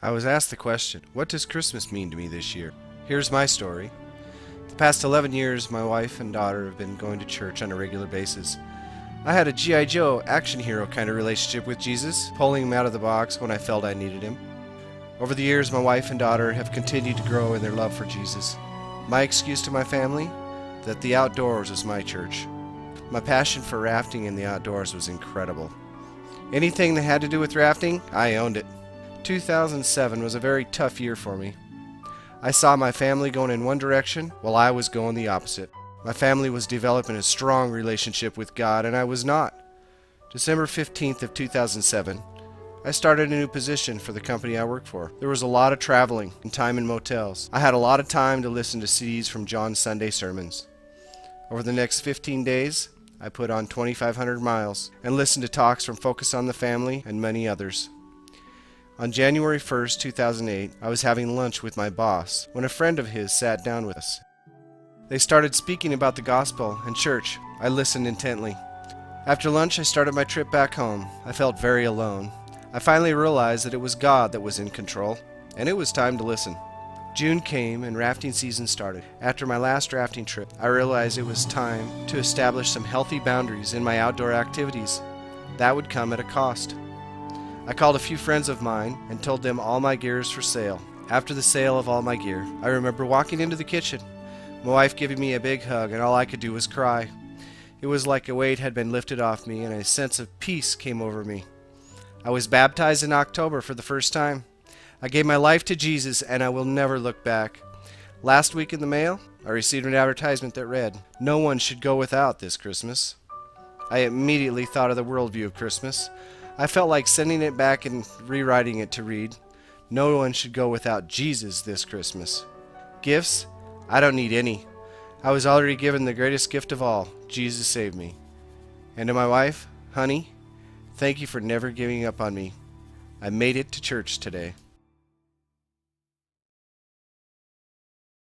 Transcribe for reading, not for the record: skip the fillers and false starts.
I was asked the question, what does Christmas mean to me this year? Here's my story. The past 11 years, my wife and daughter have been going to church on a regular basis. I had a G.I. Joe action hero kind of relationship with Jesus, pulling him out of the box when I felt I needed him. Over the years, my wife and daughter have continued to grow in their love for Jesus. My excuse to my family? That the outdoors is my church. My passion for rafting in the outdoors was incredible. Anything that had to do with rafting, I owned it. 2007 was a very tough year for me. I saw my family going in one direction while I was going the opposite. My family was developing a strong relationship with God and I was not. December 15th of 2007, I started a new position for the company I work for. There was a lot of traveling and time in motels. I had a lot of time to listen to CDs from John's Sunday sermons. Over the next 15 days, I put on 2,500 miles and listened to talks from Focus on the Family and many others. On January 1st, 2008, I was having lunch with my boss when a friend of his sat down with us. They started speaking about the gospel and church. I listened intently. After lunch, I started my trip back home. I felt very alone. I finally realized that it was God that was in control, and it was time to listen. June came and rafting season started. After my last rafting trip, I realized it was time to establish some healthy boundaries in my outdoor activities. That would come at a cost. I called a few friends of mine and told them all my gear is for sale. After the sale of all my gear, I remember walking into the kitchen, my wife giving me a big hug, and all I could do was cry. It was like a weight had been lifted off me and a sense of peace came over me. I was baptized in October for the first time. I gave my life to Jesus and I will never look back. Last week in the mail, I received an advertisement that read, "No one should go without this Christmas." I immediately thought of the worldview of Christmas. I felt like sending it back and rewriting it to read, "No one should go without Jesus this Christmas." Gifts? I don't need any. I was already given the greatest gift of all. Jesus saved me. And to my wife, honey, thank you for never giving up on me. I made it to church today.